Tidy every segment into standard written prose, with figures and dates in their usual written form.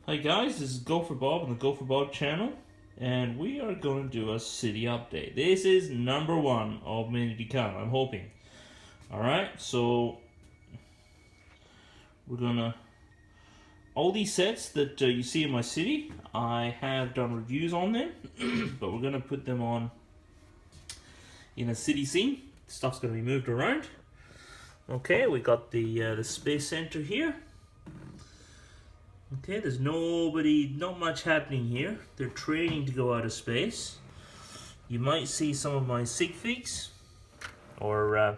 Hi guys, this is Gopher Bob on the Gopher Bob channel, and we are going to do a city update. This is number one of many to come, I'm hoping. Alright, so we're gonna... all these sets that you see in my city, I have done reviews on them, but we're gonna put them on in a city scene. Stuff's gonna be moved around. Okay, we got the Space Center here. Okay, there's not much happening here. They're training to go out of space. You might see some of my sig figs, or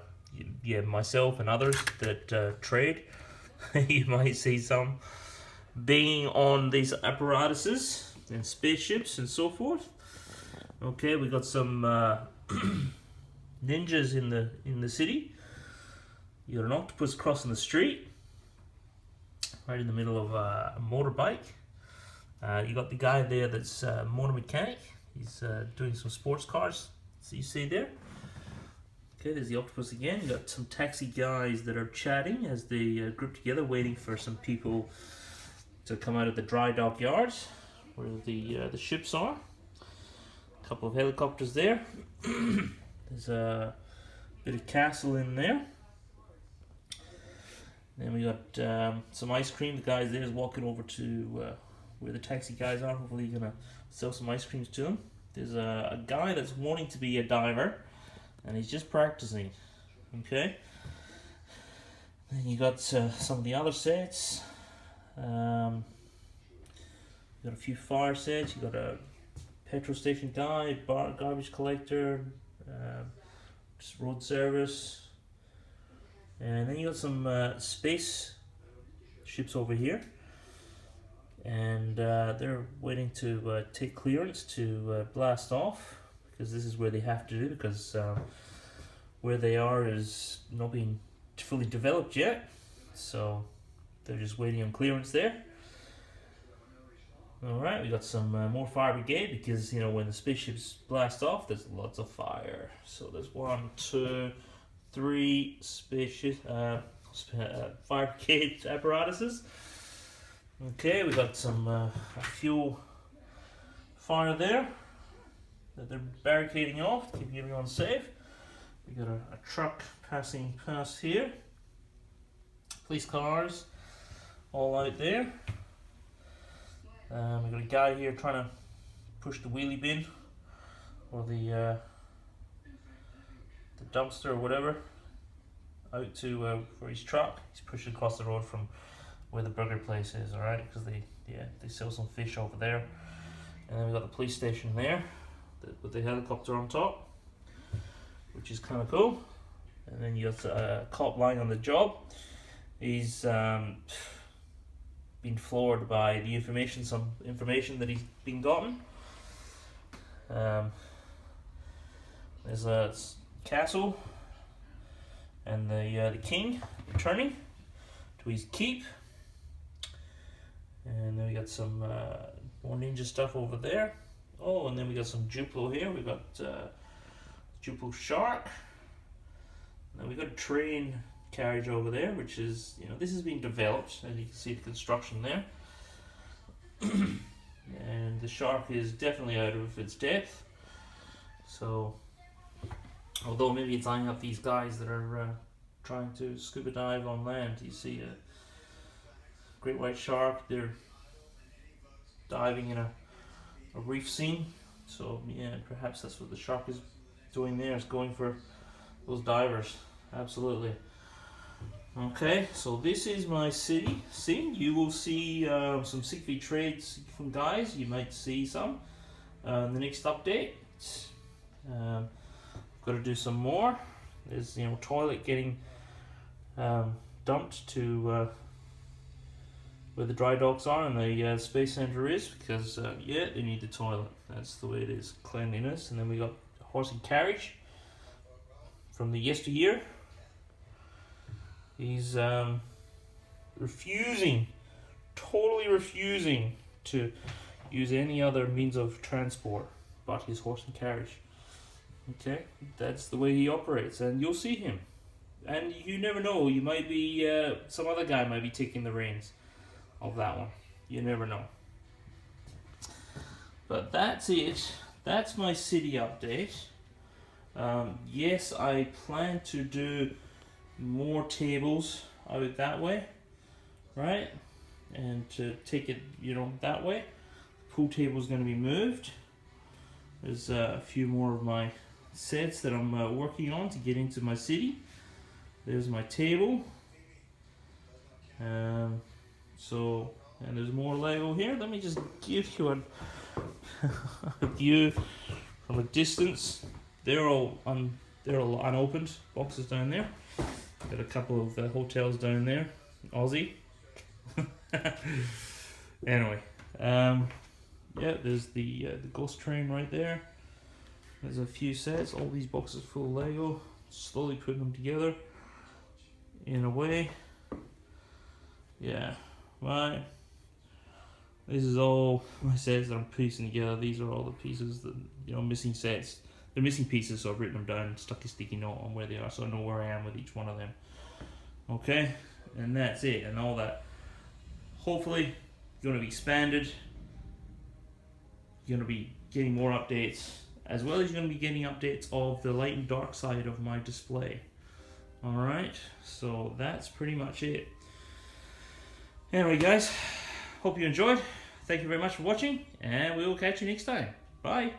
myself and others that trade. You might see some being on these apparatuses and spaceships and so forth. Okay, we got some ninjas in the city. You got an octopus crossing the street, right in the middle of a motorbike. You got the guy there that's a motor mechanic. He's doing some sports cars, so you see there. Okay, there's the octopus again. You got some taxi guys that are chatting as they group together, waiting for some people to come out of the dry dock yards where the ships are. A couple of helicopters there. There's a bit of castle in there. Then we got some ice cream. The guy there is walking over to where the taxi guys are. Hopefully he's gonna sell some ice creams to them. There's a guy that's wanting to be a diver, and he's just practicing. Okay. Then you got some of the other sets. You got a few fire sets. You got a petrol station guy, garbage collector, just road service. And then you got some space ships over here, and they're waiting to take clearance to blast off, because this is where they have to do, because where they are is not being fully developed yet, so they're just waiting on clearance there. Alright, we got some more fire brigade, because you know when the spaceships blast off there's lots of fire. So there's 1, 2, 3 spaceship fire brigade apparatuses. Okay, we got some fuel fire there that they're barricading off, keeping everyone safe. We got a truck passing past here. Police cars all out there. We got a guy here trying to push the wheelie bin, or the dumpster or whatever, out to for his truck. He's pushing across the road from where the burger place is, alright, because they sell some fish over there. And then we got the police station there with the helicopter on top, which is kind of cool. And then you got a cop lying on the job. He's been floored by the some information that he's been gotten. There's a castle, and the king returning to his keep. And then we got some more ninja stuff over there. Oh, and then we got some Duplo here. We got Duplo shark. And then we got a train carriage over there, which is, you know, this has been developed, and you can see the construction there. And the shark is definitely out of its depth. So, although maybe it's eyeing up these guys that are trying to scuba dive on land. You see a great white shark. They're diving in a reef scene. So yeah, perhaps that's what the shark is doing there, is going for those divers. Absolutely. Okay, so this is my city scene. You will see some sig trades from guys. You might see some in the next update. Got to do some more. There's, you know, toilet getting dumped to where the dry docks are and the space center is, because they need the toilet. That's the way it is, cleanliness. And then we got horse and carriage from the yesteryear. He's totally refusing to use any other means of transport but his horse and carriage. Okay, that's the way he operates, and you'll see him. And you never know, you might be, some other guy might be taking the reins of that one. You never know. But that's it. That's my city update. Yes, I plan to do more tables out that way, right? And to take it, that way. The pool table is going to be moved. There's a few more of my sets that I'm working on to get into my city. There's my table. And there's more Lego here. Let me just give you a view from a distance. They're all unopened boxes down there. Got a couple of hotels down there. Aussie. Anyway, yeah, there's the ghost train right there. There's a few sets. All these boxes full of Lego. Slowly putting them together in a way. Yeah, right. This is all my sets that I'm piecing together. These are all the pieces that, missing sets. They're missing pieces, so I've written them down and stuck a sticky note on where they are so I know where I am with each one of them. Okay, and that's it. And all that, hopefully, going to be expanded. You're going to be getting more updates, as well as you're going to be getting updates of the light and dark side of my display. Alright, so that's pretty much it. Anyway, guys, hope you enjoyed. Thank you very much for watching, and we will catch you next time. Bye.